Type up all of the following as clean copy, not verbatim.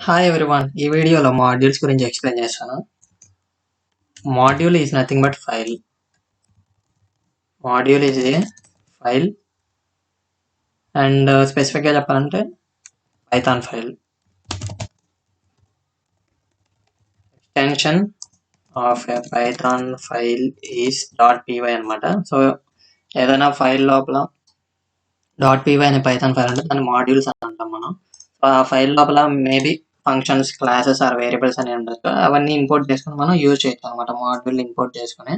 Hi everyone. ఈ వీడియోలో modules గురించి ఎక్స్ప్లెయిన్ చేస్తాను. Module is nothing but file. Module is a file and స్పెసిఫిక్గా చెప్పాలంటే Python file. Extension of A Python file is .py అనమాట. So ఏదైనా ఫైల్ లోపల .py అనే పైథాన్ ఫైల్ అంటే దాన్ని మాడ్యూల్స్ అని అంటాం మనం. సో ఆ ఫైల్ లోపల maybe functions, classes or variables అని ఉండొచ్చు. అవన్నీ ఇంపోర్ట్ చేసుకుని మనం యూజ్ చేయొచ్చు అనమాట. మాడ్యూల్ ఇంపోర్ట్ చేసుకుని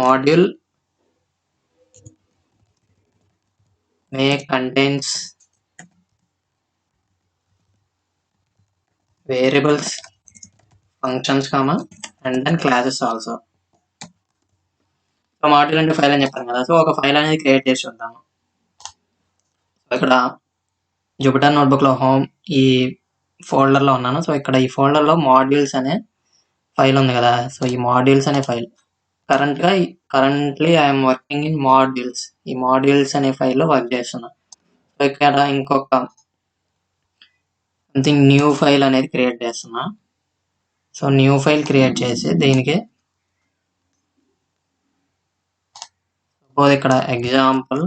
module may contains variables, functions, and then classes also. So module అంటే ఫైల్ అని చెప్పాను కదా. సో ఒక ఫైల్ అనేది క్రియేట్ చేసి ఉంటాము. ఇక్కడ జూపిటర్ నోట్బుక్లో హోమ్ ఈ ఫోల్డర్లో ఉన్నాను. సో ఇక్కడ ఈ ఫోల్డర్లో మాడ్యూల్స్ అనే ఫైల్ ఉంది కదా. సో ఈ మాడ్యూల్స్ అనే file currently I'm working in modules. ఈ మాడ్యూల్స్ అనే ఫైల్లో వర్క్ చేస్తున్నా. సో ఇక్కడ ఇంకొక సంథింగ్ న్యూ ఫైల్ అనేది క్రియేట్ చేస్తున్నా. సో న్యూ ఫైల్ క్రియేట్ చేసి దీనికి సపోజ్ ఇక్కడ ఎగ్జాంపుల్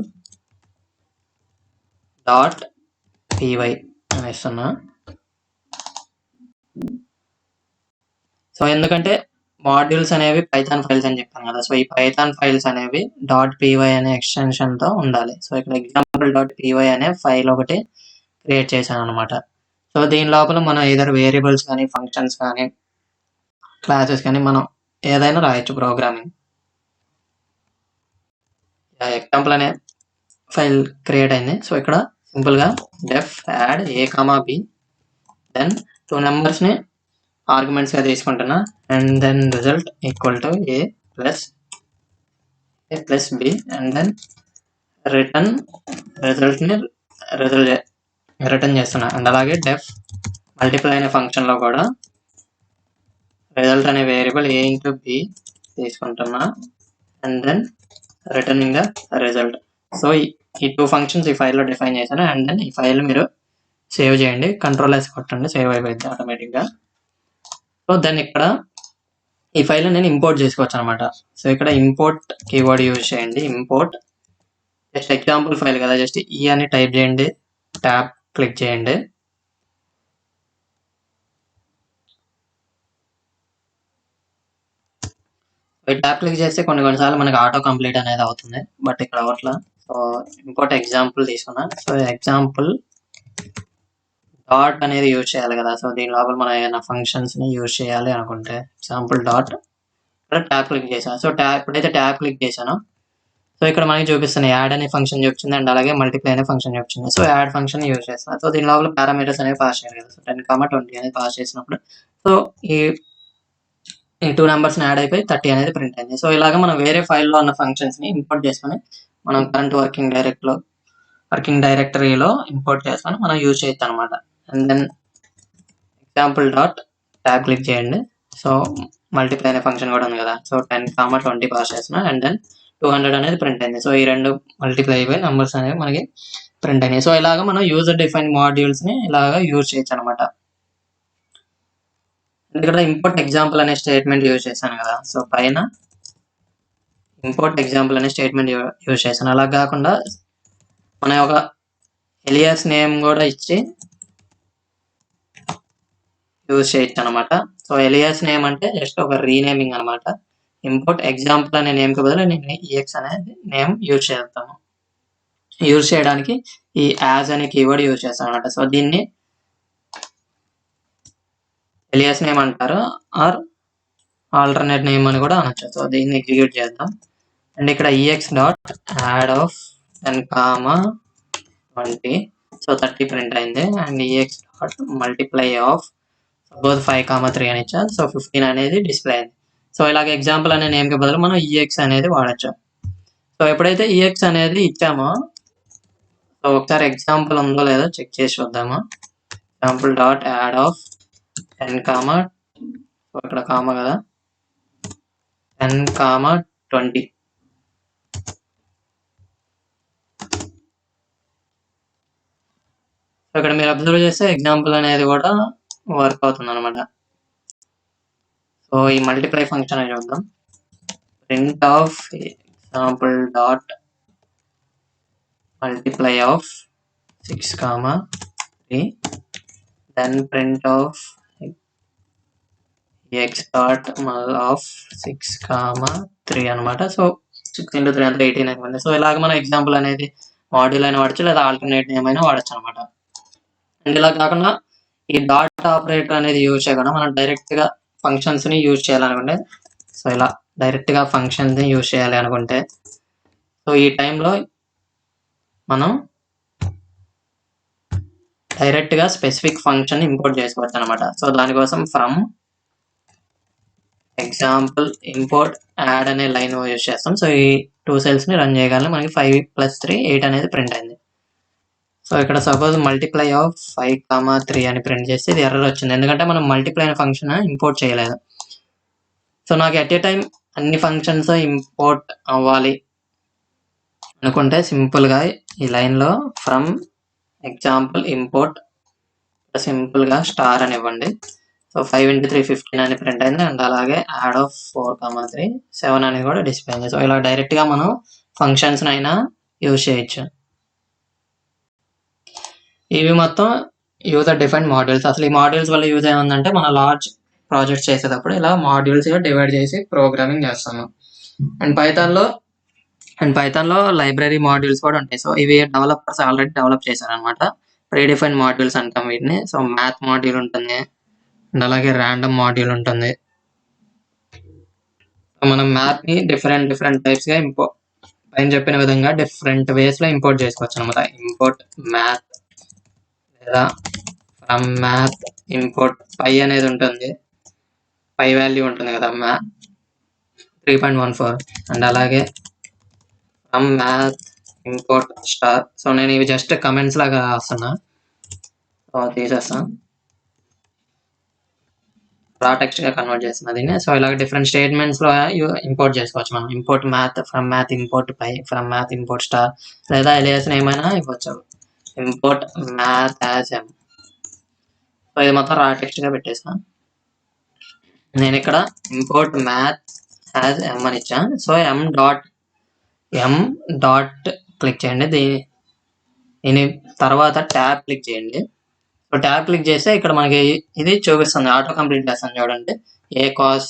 .py అని ఇస్తున్నా. సో ఎందుకంటే మాడ్యూల్స్ అనేవి పైథాన్ ఫైల్స్ అని చెప్పాను కదా. సో ఈ పైథాన్ ఫైల్స్ అనేవి .py అనే ఎక్స్టెన్షన్తో ఉండాలి. సో ఇక్కడ ఎగ్జాంపుల్ .py అనే ఫైల్ ఒకటి క్రియేట్ చేశాను అనమాట. సో దీని లోపల మనం ఏదైనా వేరియబుల్స్ కానీ, ఫంక్షన్స్ కానీ, క్లాసెస్ కానీ మనం ఏదైనా రాయొచ్చు ప్రోగ్రామింగ్. ఎగ్జాంపుల్ అనే ఫైల్ క్రియేట్ అయింది. సో ఇక్కడ సింపుల్గా def add a, b, then 2 నెంబర్స్ని ఆర్గ్యుమెంట్స్గా తీసుకుంటున్నా. And then result equal to a plus b and then return రిజల్ట్ని రిటర్న్ చేస్తున్నా. అండ్ అలాగే def మల్టిప్లై అనే ఫంక్షన్లో కూడా రిజల్ట్ అనే వేరియబుల్ a ఇంటూ b తీసుకుంటున్నా and then returning the result. So ఈ 2 ఫంక్షన్స్ ఈ ఫైల్లో డిఫైన్ చేశాను. అండ్ దెన్ ఈ ఫైల్ మీరు సేవ్ చేయండి, Ctrl+S కొట్టండి, సేవ్ అయిపోయింది ఆటోమేటిక్గా. సో దెన్ ఇక్కడ ఈ ఫైల్ నేను ఇంపోర్ట్ చేసుకోవచ్చు అనమాట. సో ఇక్కడ ఇంపోర్ట్ కీవర్డ్ యూజ్ చేయండి. ఇంపోర్ట్ జస్ట్ ఎగ్జాంపుల్ ఫైల్ కదా, జస్ట్ ఈ అని టైప్ చేయండి, ట్యాబ్ క్లిక్ చేయండి. ట్యాబ్ క్లిక్ చేస్తే కొన్నిసార్లు మనకి ఆటో కంప్లీట్ అనేది అవుతుంది, బట్ ఇక్కడ అవ్వట్లా. సో ఇంపోర్ట్ ఎగ్జాంపుల్ తీసుకున్నా. సో ఎగ్జాంపుల్ డాట్ అనేది యూజ్ చేయాలి కదా. సో దీని లోపల మనం ఏమైనా ఫంక్షన్స్ని యూజ్ చేయాలి అనుకుంటే ఎగ్జాంపుల్ డాట్ ఇక్కడ ట్యాబ్ క్లిక్ చేశాను. సో ఎప్పుడైతే ట్యాబ్ క్లిక్ చేశానో సో ఇక్కడ మనకి చూపిస్తుంది యాడ్ అనే ఫంక్షన్ చూపించింది అండ్ అలాగే మల్టిప్లై అనే ఫంక్షన్ చూపించింది. సో యాడ్ ఫంక్షన్ యూజ్ చేస్తాను. సో దీని లోపల పారామీటర్స్ అనేవి పాస్ చేయాలి కదా. సో 10, 20 అనేది పాస్ చేసినప్పుడు సో ఈ 2 నెంబర్స్ని యాడ్ అయిపోయి 30 అనేది ప్రింట్ అయింది. సో ఇలాగ మనం వేరే ఫైల్లో ఉన్న ఫంక్షన్స్ని ఇంపోర్ట్ చేసుకొని మనం కరెంట్ వర్కింగ్ డైరెక్టరీలో ఇంపోర్ట్ చేసుకొని మనం యూజ్ చేయొచ్చు అనమాట. And then example dot tab click చేయండి. సో మల్టిప్లై అనే ఫంక్షన్ కూడా ఉంది కదా. సో 10, 20 పాస్ చేసిన అండ్ దెన్ 200 అనేది ప్రింట్ అయింది. సో ఈ రెండు మల్టిప్లై అయిపోయి నెంబర్స్ అనేవి మనకి ప్రింట్ అయినాయి. సో ఇలాగ మనం యూజర్ డిఫైన్ మాడ్యూల్స్ని ఇలాగ యూజ్ చేయొచ్చు అనమాట. ఇక్కడ ఇంపోర్ట్ ఎగ్జాంపుల్ అనే స్టేట్మెంట్ యూజ్ చేశాను కదా. సో పైన ఇంపోర్ట్ ఎగ్జాంపుల్ అనే స్టేట్మెంట్ యూజ్ చేశాను. అలా కాకుండా మన ఒక ఎలియాస్ నేమ్ కూడా ఇచ్చి యూజ్ చేయొచ్చు అనమాట. సో ఎలియాస్ నేమ్ అంటే జస్ట్ ఒక రీనేమింగ్ అనమాట. ఇంపోర్ట్ ఎగ్జాంపుల్ అనే నేమ్కి బదులు నేను EX అనేది నేమ్ యూజ్ చేస్తాను. యూజ్ చేయడానికి ఈ యాజ్ అనే కీవర్డ్ యూజ్ చేస్తాను అనమాట. సో దీన్ని ఎలియాస్ నేమ్ అంటారు ఆర్ ఆల్టర్నేట్ నేమ్ అని కూడా అనొచ్చు. సో దీన్ని ఎగ్జిక్యూట్ చేద్దాం. అండ్ ఇక్కడ EX dot add of 10, 20 so 30 print అయింది. And EX dot multiply of suppose 5, 3 అని ఇచ్చా. సో 15 అనేది డిస్ప్లే అయింది. సో ఇలాగ ఎగ్జాంపుల్ అనే నేమ్కి బదులు మనం EX అనేది వాడచ్చు. సో ఎప్పుడైతే EX అనేది ఇచ్చామో సో ఒకసారి ఎగ్జాంపుల్ ఉందో లేదో చెక్ చేసి చూద్దాము. Example dot add of 10, so ఇక్కడ కామా కదా 10, 20 సో ఇక్కడ మీరు అబ్జర్వ్ చేస్తే ఎగ్జాంపుల్ అనేది కూడా వర్క్ అవుతుంది అనమాట. సో ఈ మల్టిప్లై ఫంక్షన్ అని చూద్దాం. Print of example dot multiply of 6, 3, then print of x dot of 6, 3 అనమాట. సో 6 × 3 అంటే 18 అయిపోయింది. సో ఇలాగ మన ఎగ్జాంపుల్ అనేది మాడ్యూల్ అయినా వాడచ్చు, లేదా ఆల్టర్నేట్ నేమ్ అయినా వాడచ్చు అనమాట. అండ్ ఇలా కాకుండా ఈ డాట్ ఆపరేటర్ అనేది యూజ్ చేయకుండా మనం డైరెక్ట్గా ఫంక్షన్స్ని యూజ్ చేయాలనుకుంటే, సో ఇలా డైరెక్ట్గా ఫంక్షన్స్ని యూజ్ చేయాలి అనుకుంటే, సో ఈ టైంలో మనం డైరెక్ట్గా స్పెసిఫిక్ ఫంక్షన్ ఇంపోర్ట్ చేసుకోవచ్చు అనమాట. సో దానికోసం ఫ్రమ్ ఎగ్జాంపుల్ ఇంపోర్ట్ యాడ్ అనే లైన్ యూజ్ చేస్తాం. సో ఈ 2 సెల్స్ని రన్ చేయగానే మనకి 5 + 3 8 అనేది ప్రింట్ అయింది. సో ఇక్కడ సపోజ్ మల్టిప్లై ఆఫ్ 5, 3 అని ప్రింట్ చేస్తే ఇది ఎర్రర్ వచ్చింది, ఎందుకంటే మనం మల్టిప్లై అనే ఫంక్షన్ ఇంపోర్ట్ చేయలేదు. సో నాకు ఎట్ ఏ టైం అన్ని ఫంక్షన్స్ ఇంపోర్ట్ అవ్వాలి అనుకుంటే సింపుల్గా ఈ లైన్లో ఫ్రమ్ ఎగ్జాంపుల్ ఇంపోర్ట్ సింపుల్గా స్టార్ అని ఇవ్వండి. సో 5 × 3 15 అని ప్రింట్ అయింది. అండ్ అలాగే యాడ్ ఆఫ్ 4, 3 7 అనేది కూడా డిస్ప్లే అయింది. సో ఇలా డైరెక్ట్గా మనం ఫంక్షన్స్ అయినా యూజ్ చేయొచ్చు. ఇవి మొత్తం యూజర్ డిఫైన్డ్ మాడ్యూల్స్. అసలు ఈ మాడ్యూల్స్ వల్ల యూజ్ ఏముందంటే మన లార్జ్ ప్రాజెక్ట్స్ చేసేటప్పుడు ఇలా మాడ్యూల్స్గా డివైడ్ చేసి ప్రోగ్రామింగ్ చేస్తాము. అండ్ పైథాన్లో లైబ్రరీ మాడ్యూల్స్ కూడా ఉంటాయి. సో ఇవి డెవలపర్స్ ఆల్రెడీ డెవలప్ చేశారనమాట. ప్రీడిఫైన్డ్ మాడ్యూల్స్ అంటాం వీటిని. సో మ్యాథ్ మాడ్యూల్ ఉంటుంది, అండ్ అలాగే ర్యాండమ్ మాడ్యూల్ ఉంటుంది. మనం మ్యాథ్ని డిఫరెంట్ టైప్స్గా పైన చెప్పిన విధంగా డిఫరెంట్ వేస్లో ఇంపోర్ట్ చేసుకోవచ్చు అనమాట. ఇంపోర్ట్ మ్యాథ్, లేదా ఫ్రమ్ మ్యాథ్ ఇంపోర్ట్ పై అనేది ఉంటుంది, పై వాల్యూ ఉంటుంది కదా మ్యాథ్ 3.14, అండ్ అలాగే from math import star. So నేను ఇవి జస్ట్ కమెంట్స్ లాగా రాస్తున్నా, సో తీసేస్తాను, రా టెక్స్ట్గా కన్వర్ట్ చేస్తున్నా దీన్ని. సో ఇలాగ డిఫరెంట్ స్టేట్మెంట్స్లో ఇంపోర్ట్ చేసుకోవచ్చు మనం. Import math, from math import pi, from math import star, లేదా ఎలియాస్ ఏమైనా ఇవ్వచ్చు. Import math as M. So ఇది మొత్తం రా టెక్స్ట్గా పెట్టేసాను. నేను ఇక్కడ ఇంపోర్ట్ మ్యాథ్ యాజ్ ఎమ్ అని ఇచ్చాను. సో ఎమ్ డాట్ క్లిక్ చేయండి. దీని తర్వాత ట్యాబ్ క్లిక్ చేయండి. సో ట్యాబ్ క్లిక్ చేస్తే ఇక్కడ మనకి ఇది చూపిస్తుంది, ఆటో కంప్లీట్ చేస్తాను చూడండి. ఏ కాస్,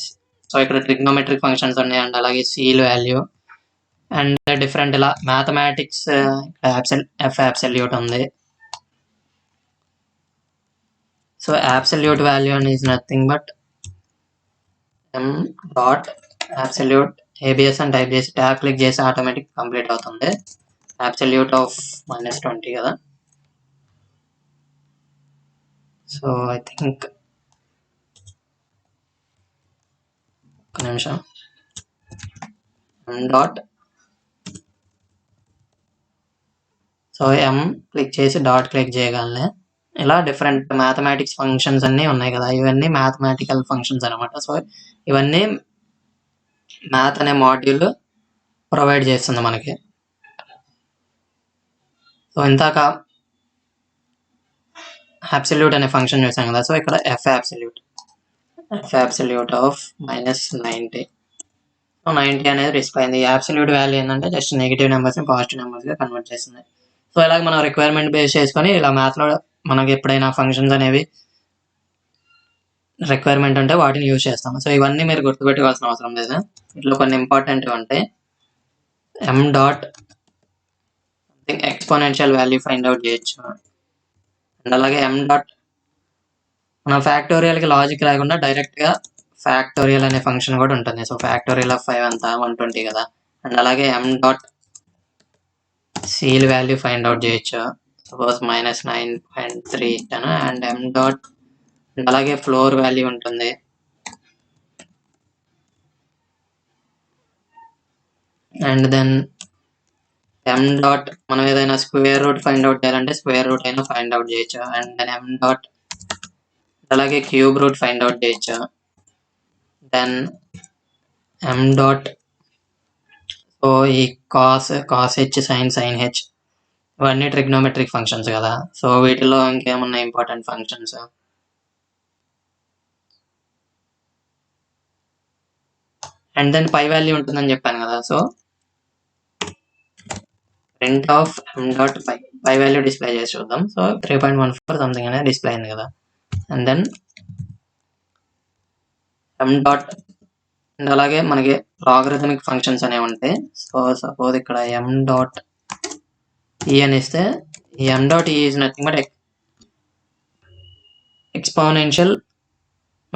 సో ఇక్కడ ట్రిగ్నోమెట్రిక్ ఫంక్షన్స్ ఉన్నాయి, అండ్ అలాగే సీల్ వాల్యూ, అండ్ డిఫరెంట్ ఇలా మ్యాథమెటిక్స్ ఎఫ్ అబ్సల్యూట్ ఉంది. సో అబ్సల్యూట్ వాల్యూ అని is nothing but M dot absolute ABS అని టైప్ చేసి ట్యాబ్ క్లిక్ చేసి ఆటోమేటిక్ కంప్లీట్ అవుతుంది. అబ్సల్యూట్ ఆఫ్ -20 కదా. సో ఐ థింక్ ఒక నిమిషం, ఎమ్ డాట్, సో ఎమ్ క్లిక్ చేసి డాట్ క్లిక్ చేయగానే ఇలా డిఫరెంట్ మ్యాథమెటిక్స్ ఫంక్షన్స్ అన్నీ ఉన్నాయి కదా, ఇవన్నీ మ్యాథమెటికల్ ఫంక్షన్స్ అనమాట. సో ఇవన్నీ మ్యాథ్ అనే మాడ్యూల్ ప్రొవైడ్ చేస్తుంది మనకి. సో ఇందాక అబ్సల్యూట్ అనే ఫంక్షన్ చూసాం కదా, సో ఇక్కడ ఎఫ్ అబ్సల్యూట్ ఆఫ్ -90. సో 90 అనేది డిస్ప్లే అయింది. ఈ అబ్సల్యూట్ వాల్యూ ఏంటంటే జస్ట్ నెగిటివ్ నెంబర్స్ని పాజిటివ్ నెంబర్స్గా కన్వర్ట్ చేస్తుంది. సో ఇలాగ మనం రిక్వైర్మెంట్ బేస్ చేసుకొని ఇలా మ్యాథ్లో మనకి ఎప్పుడైనా ఫంక్షన్స్ అనేవి రిక్వైర్మెంట్ ఉంటే వాటిని యూజ్ చేస్తాము. సో ఇవన్నీ మీరు గుర్తుపెట్టుకోవాల్సిన అవసరం లేదు. ఇట్లా కొన్ని ఇంపార్టెంట్ ఉంటాయి. M dot something exponential value find out చేయొచ్చు, అండ్ అలాగే ఎమ్ డాట్ మనం ఫ్యాక్టోరియల్కి లాజిక్ లేకుండా డైరెక్ట్గా ఫ్యాక్టోరియల్ అనే ఫంక్షన్ కూడా ఉంటుంది. సో ఫ్యాక్టోరియల్ ఆఫ్ 5 అంతా 120 కదా. అండ్ అలాగే m dot ceil value find out చేయొచ్చు, సపోజ్ -9.3 ఇచ్చాను. అండ్ ఎమ్ డాట్, అలాగే ఫ్లోర్ వాల్యూ ఉంటుంది. అండ్ దెన్ ఎమ్ డాట్ మనం ఏదైనా స్క్వేర్ రూట్ ఫైండ్ అవుట్ చేయాలంటే స్క్వేర్ రూట్ అయినా ఫైండ్ అవుట్ చేయొచ్చు. అండ్ దెన్ ఎమ్ డాట్, అలాగే క్యూబ్ రూట్ ఫైండ్ అవుట్ చేయొచ్చు. దెన్ ఎమ్ డాట్, సో ఈ కాస్ హెచ్, సైన్ హెచ్, ఇవన్నీ ట్రిగ్నోమెట్రిక్ ఫంక్షన్స్ కదా. సో వీటిలో ఇంకేమన్నా important functions, and then pi value ఉంటుందని చెప్పాను కదా. So print of M dot pi value display చేసి చూద్దాం. సో 3.14 సంథింగ్ అనేది డిస్ప్లే అయింది కదా. And then m dot, and అలాగే మనకి లాగరిథమిక్ ఫంక్షన్స్ అనేవి ఉంటాయి. సో సపోజ్ ఇక్కడ ఎం డాట్ ఈ అని ఇస్తే ఈ ఎం డాట్ ఈ is nothing but exponential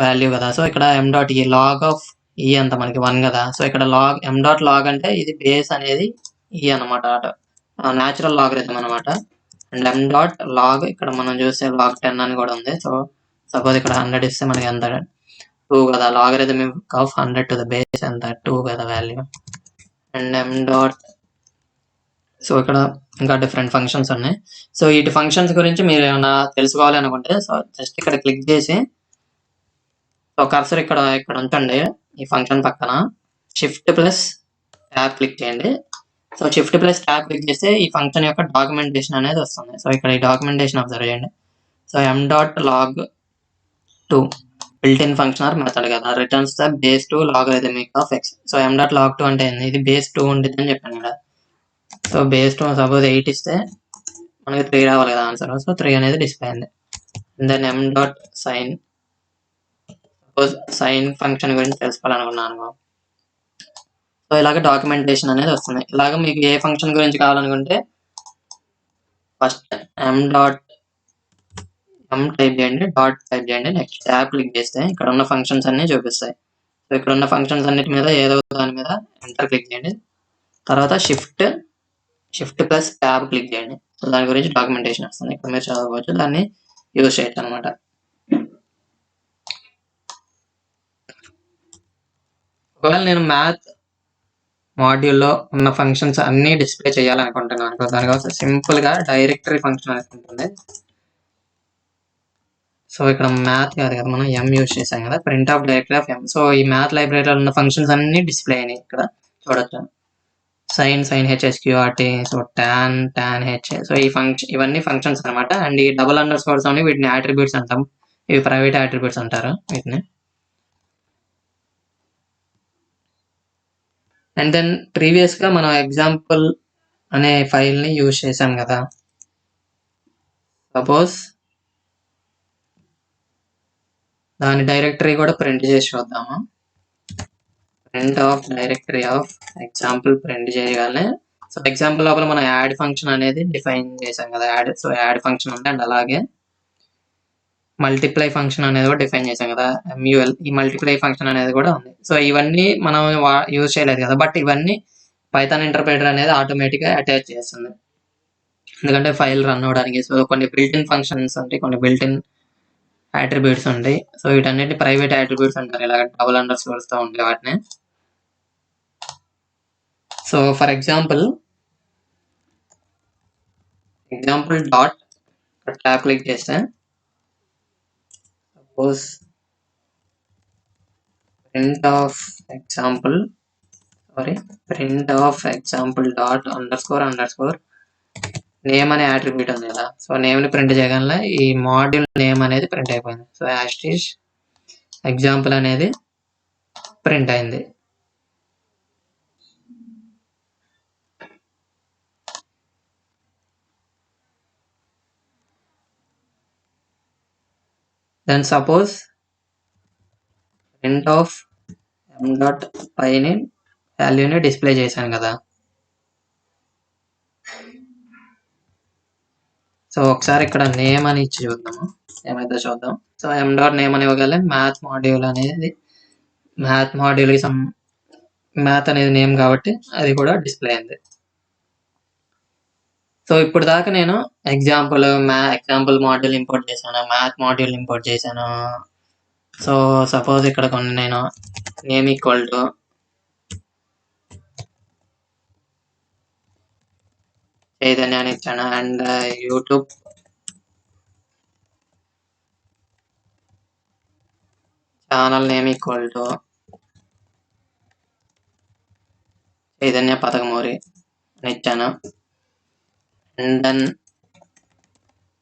value కదా. సో ఇక్కడ ఎం డాట్ ఈ లాగ్ ఆఫ్ ఈ అంత మనకి 1 కదా. సో ఇక్కడ లాగ్ ఎం డాట్ లాగ్ అంటే ఇది బేస్ అనేది ఈ అనమాట, న్యాచురల్ లాగరిథం అనమాట. అండ్ ఎం డాట్ లాగ్ ఇక్కడ మనం చూస్తే లాగ్ 10 అని కూడా ఉంది. సో సపోజ్ ఇక్కడ 100 ఇస్తే మనకి ఎంత 2 కదా. Logarithm of 100 to the base ఎంత 2 కదా value. And M dot, so ఇక్కడ ఇంకా డిఫరెంట్ ఫంక్షన్స్ ఉన్నాయి. సో ఈ ఫంక్షన్స్ గురించి మీరు ఏమైనా తెలుసుకోవాలి అనుకుంటే సో జస్ట్ ఇక్కడ క్లిక్ చేసి సో కర్సర్ ఇక్కడ ఉంచండి. ఈ ఫంక్షన్ పక్కన షిఫ్ట్ ప్లస్ ట్యాబ్ క్లిక్ చేయండి. So shift plus tab click చేస్తే ఈ ఫంక్షన్ యొక్క డాక్యుమెంటేషన్ అనేది వస్తుంది. సో ఇక్కడ ఈ డాక్యుమెంటేషన్ అబ్జర్వ్ చేయండి. So M dot log 2 built in function or method కదా, returns the base 2 logarithmic of X. So M dot log 2 అంటే ఇది బేస్ 2 ఉంటుంది అని చెప్పాను కదా. సో బేస్ 2 సపోజ్ 8 ఇస్తే మనకి 3 రావాలి కదా ఆన్సర్. సో 3 అనేది డిస్ప్లే అయింది. And then m dot sine, suppose sine function గురించి తెలుసుకోవాలనుకున్నాను. సో ఇలాగ డాక్యుమెంటేషన్ అనేది వస్తుంది. ఇలాగ మీకు ఏ ఫంక్షన్ గురించి కావాలనుకుంటే ఫస్ట్ ఎం డాట్ ఎం టైప్ చేయండి, డాట్ టైప్ చేయండి, నెక్స్ట్ ట్యాబ్ క్లిక్ చేస్తే ఇక్కడ ఉన్న ఫంక్షన్స్ అన్ని చూపిస్తాయి. సో ఇక్కడ ఉన్న ఫంక్షన్స్ అన్నిటి మీద ఏదో దాని మీద ఎంటర్ క్లిక్ చేయండి. తర్వాత షిఫ్ట్ ప్లస్ ట్యాబ్ క్లిక్ చేయండి. సో దాని గురించి డాక్యుమెంటేషన్ వస్తుంది. ఇక్కడ మీరు చదవవచ్చు, దాన్ని యూజ్ చేయొచ్చు అనమాట. ఒకవేళ నేను మ్యాథ్ మాడ్యూల్లో ఉన్న ఫంక్షన్స్ అన్ని డిస్ప్లే చేయాలనుకుంటున్నాను. దానికోసం సింపుల్గా డైరెక్టరీ ఫంక్షన్ అనేది ఉంటుంది. సో ఇక్కడ మ్యాథ్ కాదు కదా, మనం ఎం యూజ్ చేసాం కదా, print of directory of M. So ఈ మ్యాథ్ లైబ్రరీలో ఉన్న ఫంక్షన్స్ అన్ని డిస్ప్లే అయినాయి. ఇక్కడ చూడొచ్చు sine HSQRT, so tan H. So ఈ ఇవన్నీ ఫంక్షన్స్ అనమాట. అండ్ ఈ డబుల్ అండర్ స్కోర్స్ అని వీటిని యాట్రిబ్యూట్స్ అంటాం. ఇవి ప్రైవేట్ యాట్రిబ్యూట్స్ అంటారు వీటిని. అండ్ దెన్ ప్రీవియస్గా మనం ఎగ్జాంపుల్ అనే ఫైల్ని యూజ్ చేసాం కదా. సపోజ్ దాని డైరెక్టరీ కూడా ప్రింట్ చేసి చూద్దాము. Print of directory of example print చేయగానే సో ఎగ్జాంపుల్ లోపల మనం యాడ్ ఫంక్షన్ అనేది డిఫైన్ చేసాం కదా. యాడ్ ఫంక్షన్ ఉంది. అండ్ అలాగే మల్టిప్లై ఫంక్షన్ అనేది కూడా డిఫైన్ చేసాం కదా, MUL. ఈ మల్టిప్లై ఫంక్షన్ అనేది కూడా ఉంది. సో ఇవన్నీ మనం యూజ్ చేయలేదు కదా, బట్ ఇవన్నీ పైథాన్ ఇంటర్ప్రిటర్ అనేది ఆటోమేటిక్గా అటాచ్ చేస్తుంది, ఎందుకంటే ఫైల్ రన్ అవడానికి. సో కొన్ని బిల్ట్ ఇన్ ఫంక్షన్స్ ఉంటాయి, కొన్ని బిల్ట్ ఇన్ యాట్రిబ్యూట్స్ ఉంటాయి. సో వీటన్నిటిని ప్రైవేట్ యాట్రిబ్యూట్స్ అంటారు, ఇలాగ డబుల్ అండర్ స్కోర్స్తో ఉంటాయి వాటిని. So for example dot tab click చేస్తే suppose print of example dot underscore name అనే యాట్రిబ్యూట్ ఉంది కదా. సో నేమ్ని ప్రింట్ చేయగల ఈ మాడ్యూల్ నేమ్ అనేది ప్రింట్ అయిపోయింది. సో యాస్టీస్ ఎగ్జాంపుల్ అనేది ప్రింట్ అయింది. Then suppose print of M dot పైని వాల్యూని డిస్ప్లే చేశాను కదా. సో ఒకసారి ఇక్కడ నేమ్ అని ఇచ్చి చూద్దాము, ఏమైతే చూద్దాం. సో ఎం డాట్ నేమ్ అని ఇవ్వగలే మ్యాథ్ మాడ్యూల్ అనేది మ్యాథ్ అనేది నేమ్ కాబట్టి అది కూడా డిస్ప్లే అయింది. సో ఇప్పుడు దాకా నేను ఎగ్జాంపుల్ మాడ్యూల్ ఇంపోర్ట్ చేశాను, మ్యాథ్ మాడ్యూల్ ఇంపోర్ట్ చేశాను. సో సపోజ్ ఇక్కడ కొన్ని నేను నేమ్ ఈక్వల్ టు చైతన్య అని ఇచ్చాను. And YouTube channel name equal to Chaitanya Pathakamuri అని ఇచ్చాను. And then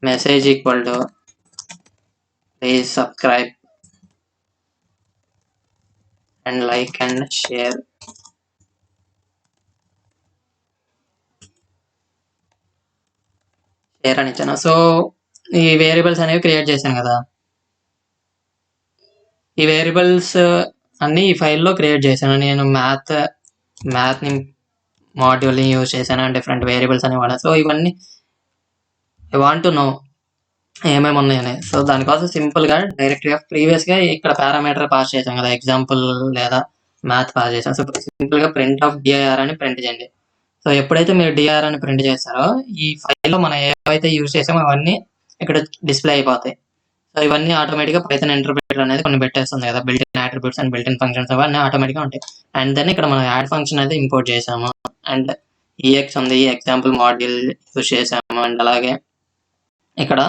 message equal to please subscribe and like and share. అని ఇచ్చాను. సో ఈ వేరియబుల్స్ అనేవి క్రియేట్ చేశాను కదా, ఈ వేరియబుల్స్ అన్ని ఈ ఫైల్లో క్రియేట్ చేశాను నేను. మ్యాథ్ని మాడ్యూల్ని యూజ్ చేశాను, డిఫరెంట్ వేరియబుల్స్ అని వాడాను. సో ఇవన్నీ ఐ వాంట్ టు నో ఏమేమి ఉన్నాయని. సో దానికోసం సింపుల్గా డైరెక్ట్గా ప్రీవియస్గా ఇక్కడ పారామీటర్ పాస్ చేశాం కదా, ఎగ్జాంపుల్ లేదా మ్యాథ్ పాస్ చేశాం. సో సింపుల్గా ప్రింట్ ఆఫ్ డిఐఆర్ అని ప్రింట్ చేయండి. సో ఎప్పుడైతే మీరు డిఆర్ అని ప్రింట్ చేస్తారో ఈ ఫైల్లో మనం ఏవైతే యూజ్ చేసామో అవన్నీ ఇక్కడ డిస్ప్లే అయిపోతాయి. సో ఇవన్నీ ఆటోమేటిక్గా పైథాన్ ఇంటర్ప్రిటర్ అనేది కొన్ని పెట్టేస్తుంది కదా, built-in attributes and built-in functions అవన్నీ ఆటోమేటిక్గా ఉంటాయి. అండ్ దెన్ ఇక్కడ మనం యాడ్ ఫంక్షన్ అయితే ఇంపోర్ట్ చేసాము, అండ్ ఈఎక్స్ ఉంది, ఈ ఎగ్జాంపుల్ మాడ్యూల్ యూజ్ చేసాము. అండ్ అలాగే ఇక్కడ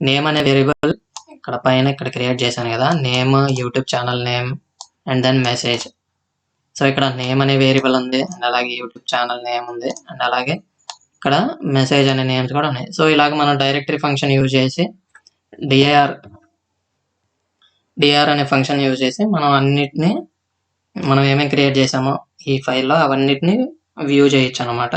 నేమ్ అనే వేరియబుల్ ఇక్కడ పైన ఇక్కడ క్రియేట్ చేశాను కదా, name, YouTube channel name and then message. So ఇక్కడ నేమ్ అనే వేరియబుల్ ఉంది, అండ్ అలాగే యూట్యూబ్ ఛానల్ నేమ్ ఉంది, అండ్ అలాగే ఇక్కడ మెసేజ్ అనే నేమ్స్ కూడా ఉన్నాయి. సో ఇలాగ మనం డైరెక్టరీ ఫంక్షన్ యూజ్ చేసి డిఆర్ అనే ఫంక్షన్ యూజ్ చేసి మనం అన్నిటినీ మనం ఏమేమి క్రియేట్ చేసామో ఈ ఫైల్లో అవన్నిటిని వ్యూ చేయొచ్చు అనమాట.